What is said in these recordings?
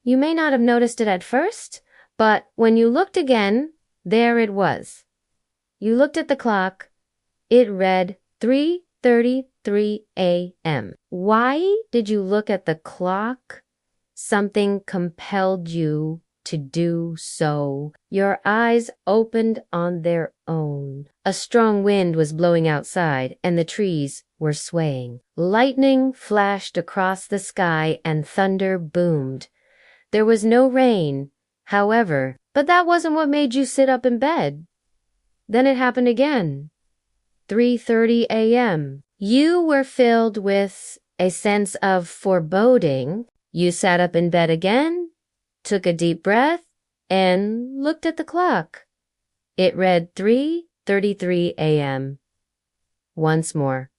You may not have noticed it at first, but when you looked again, there it was. You looked at the clock. It read 3:33 a.m. Why did you look at the clock? Something compelled you to do so. Your eyes opened on their own. A strong wind was blowing outside, and the trees were swaying. Lightning flashed across the sky and thunder boomed. There was no rain, however, but that wasn't what made you sit up in bed. Then it happened again. 3:30 a.m. You were filled with a sense of foreboding. You sat up in bed again, took a deep breath, and looked at the clock. It read 3:33 a.m. Once more.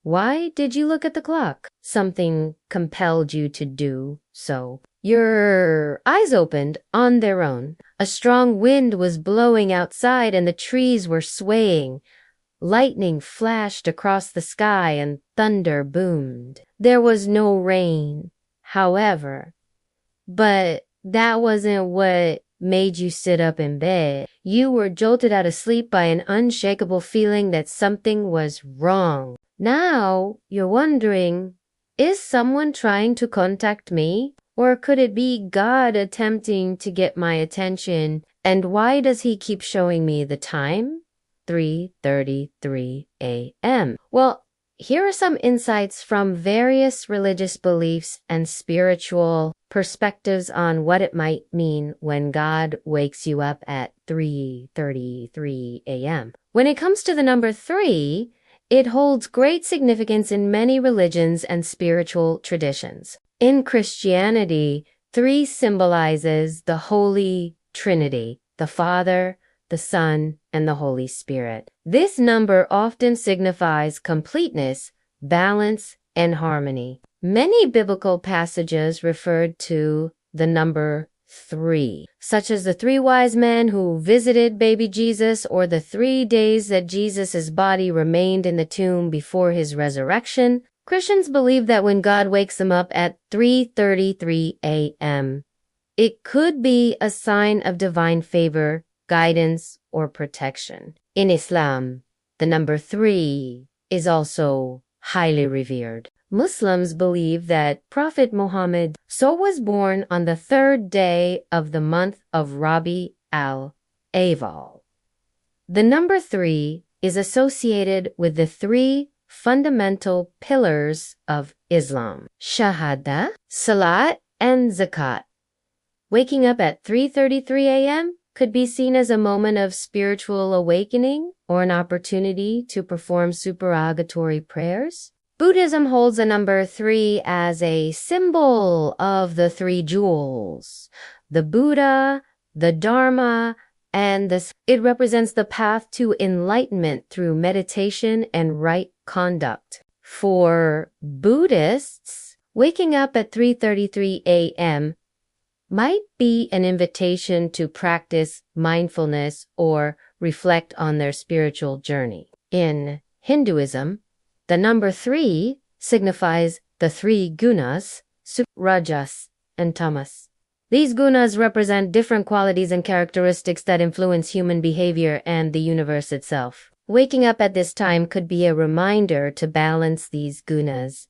Why did you look at the clock? Something compelled you to do so. Your eyes opened on their own. A strong wind was blowing outside and the trees were swaying. Lightning flashed across the sky and thunder boomed. There was no rain, however, but that wasn't what made you sit up in bed. You were jolted out of sleep by an unshakable feeling that something was wrong. Now you're wondering, is someone trying to contact me? Or could it be God attempting to get my attention? And why does he keep showing me the time? 3:33 a.m. Well, here are some insights from various religious beliefs and spiritual perspectives on what it might mean when God wakes you up at 3:33 a.m. When it comes to the number 3, it holds great significance in many religions and spiritual traditions. In Christianity, 3 symbolizes the Holy Trinity, the Father, the Son, and the Holy Spirit. This number often signifies completeness, balance, and harmony. Many biblical passages referred to the number 3, such as the 3 wise men who visited baby Jesus, or the 3 days that Jesus' body remained in the tomb before his resurrection. Christians believe that when God wakes them up at 3:33 a.m., it could be a sign of divine favor, guidance, or protection. In Islam, the number 3 is also highly revered. Muslims believe that Prophet Muhammad was born on the 3rd day of the month of Rabi al-Awwal. The number 3 is associated with the 3 fundamental pillars of Islam: Shahada, Salat, and Zakat. Waking up at 3:33 a.m. could be seen as a moment of spiritual awakening or an opportunity to perform supererogatory prayers. Buddhism holds the number 3 as a symbol of the 3 jewels: the Buddha, the Dharma, and it represents the path to enlightenment through meditation and right conduct. For Buddhists, waking up at 3:33 a.m. might be an invitation to practice mindfulness or reflect on their spiritual journey. In Hinduism, the number 3 signifies the 3 gunas, rajas, and tamas. These gunas represent different qualities and characteristics that influence human behavior and the universe itself. Waking up at this time could be a reminder to balance these gunas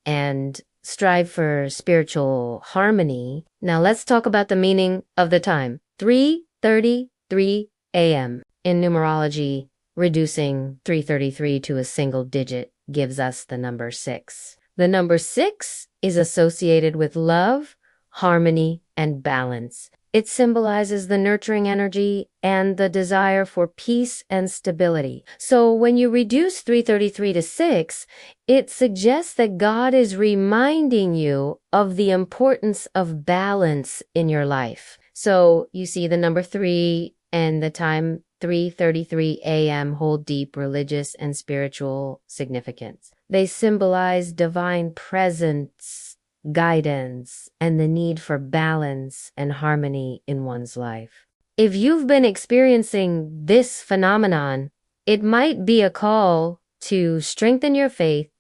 and strive for spiritual harmony. Now let's talk about the meaning of the time. 3:33 a.m. In numerology, reducing 333 to a single digit gives us the number 6. The number 6 is associated with love, harmony, and balance. It symbolizes the nurturing energy and the desire for peace and stability. So when you reduce 333 to 6, it suggests that God is reminding you of the importance of balance in your life. So you see the number 3 and the time 3:33 a.m. hold deep religious and spiritual significance. They symbolize divine presence, guidance, and the need for balance and harmony in one's life. If you've been experiencing this phenomenon, it might be a call to strengthen your faith,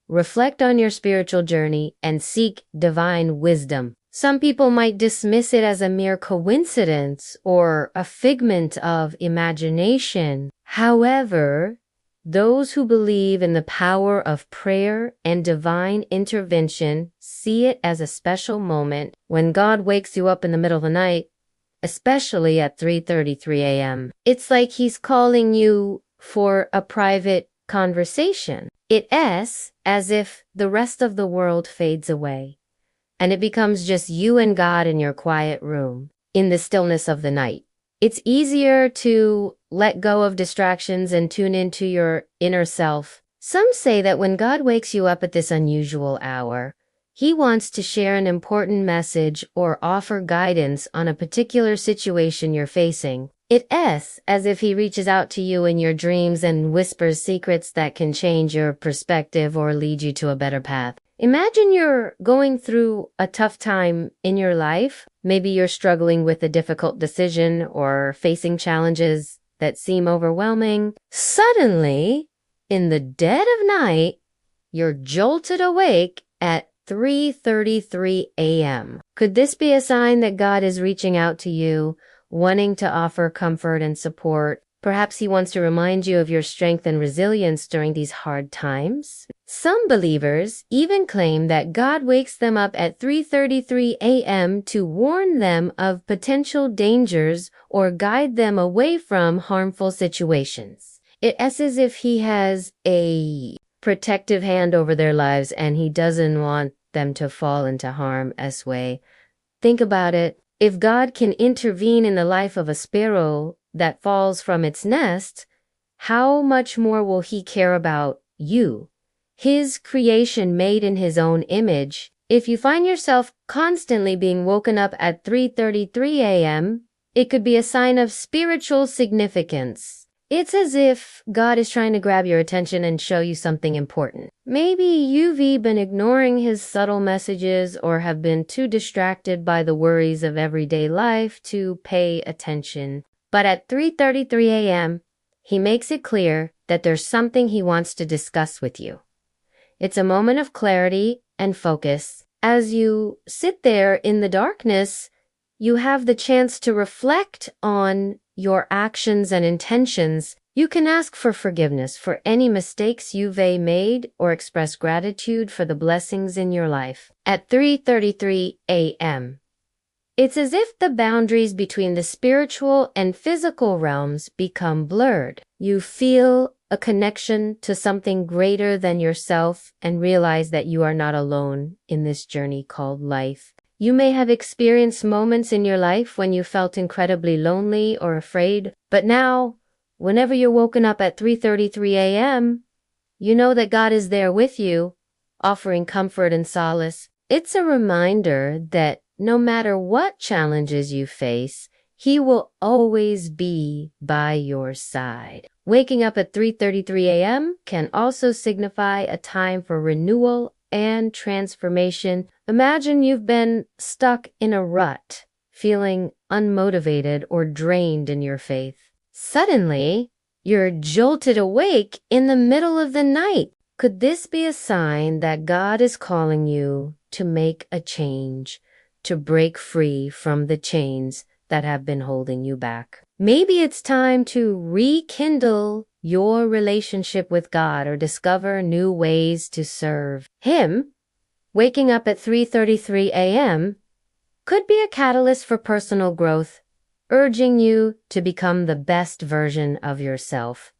reflect on your spiritual journey, and seek divine wisdom. Some people might dismiss it as a mere coincidence or a figment of imagination. However, those who believe in the power of prayer and divine intervention see it as a special moment when God wakes you up in the middle of the night, especially at 3:33 a.m. It's like he's calling you for a private conversation. It's as if the rest of the world fades away, and it becomes just you and God in your quiet room, in the stillness of the night. It's easier to let go of distractions and tune into your inner self. Some say that when God wakes you up at this unusual hour, he wants to share an important message or offer guidance on a particular situation you're facing. It's as if he reaches out to you in your dreams and whispers secrets that can change your perspective or lead you to a better path. Imagine you're going through a tough time in your life. Maybe you're struggling with a difficult decision or facing challenges that seem overwhelming. Suddenly, in the dead of night, you're jolted awake at 3:33 a.m. Could this be a sign that God is reaching out to you, wanting to offer comfort and support? Perhaps he wants to remind you of your strength and resilience during these hard times. Some believers even claim that God wakes them up at 3:33 a.m. to warn them of potential dangers or guide them away from harmful situations. It's as if he has a protective hand over their lives and he doesn't want them to fall into harm as way. Think about it. If God can intervene in the life of a sparrow that falls from its nest, how much more will he care about you, his creation made in his own image? If you find yourself constantly being woken up at 3:33 a.m., it could be a sign of spiritual significance. It's as if God is trying to grab your attention and show you something important. Maybe you've been ignoring his subtle messages or have been too distracted by the worries of everyday life to pay attention. But at 3:33 a.m., he makes it clear that there's something he wants to discuss with you. It's a moment of clarity and focus. As you sit there in the darkness, you have the chance to reflect on your actions and intentions. You can ask for forgiveness for any mistakes you've made or express gratitude for the blessings in your life. At 3:33 a.m., it's as if the boundaries between the spiritual and physical realms become blurred. You feel a connection to something greater than yourself and realize that you are not alone in this journey called life. You may have experienced moments in your life when you felt incredibly lonely or afraid, but now, whenever you're woken up at 3:33 a.m., you know that God is there with you, offering comfort and solace. It's a reminder that no matter what challenges you face, he will always be by your side. Waking up at 3:33 a.m. can also signify a time for renewal and transformation. Imagine you've been stuck in a rut, feeling unmotivated or drained in your faith. Suddenly, you're jolted awake in the middle of the night. Could this be a sign that God is calling you to make a change, to break free from the chains that have been holding you back? Maybe it's time to rekindle your relationship with God or discover new ways to serve him. Waking up at 3:33 a.m. could be a catalyst for personal growth, urging you to become the best version of yourself.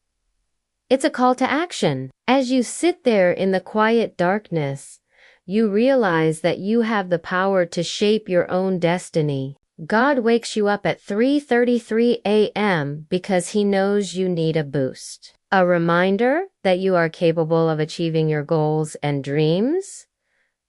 It's a call to action. As you sit there in the quiet darkness, you realize that you have the power to shape your own destiny. God wakes you up at 3:33 a.m. because he knows you need a boost. A reminder that you are capable of achieving your goals and dreams.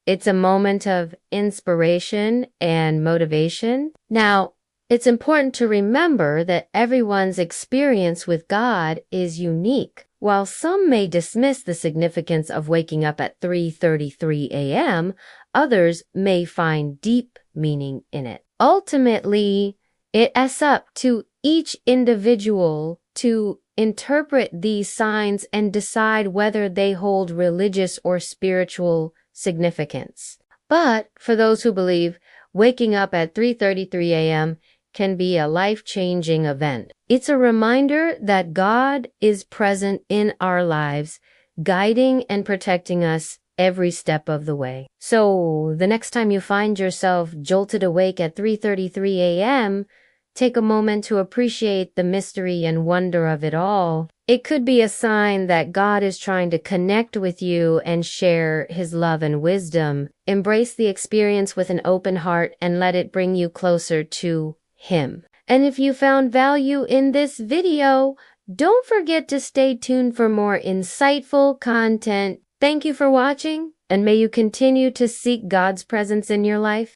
It's a moment of inspiration and motivation. Now, it's important to remember that everyone's experience with God is unique. While some may dismiss the significance of waking up at 3:33 a.m., others may find deep meaning in it. Ultimately, it's up to each individual to interpret these signs and decide whether they hold religious or spiritual significance. But for those who believe, waking up at 3:33 a.m. can be a life-changing event. It's a reminder that God is present in our lives, guiding and protecting us every step of the way. So the next time you find yourself jolted awake at 3:33 a.m., take a moment to appreciate the mystery and wonder of it all. It could be a sign that God is trying to connect with you and share His love and wisdom. Embrace the experience with an open heart and let it bring you closer to Him. And if you found value in this video, don't forget to stay tuned for more insightful content. Thank you for watching, and may you continue to seek God's presence in your life.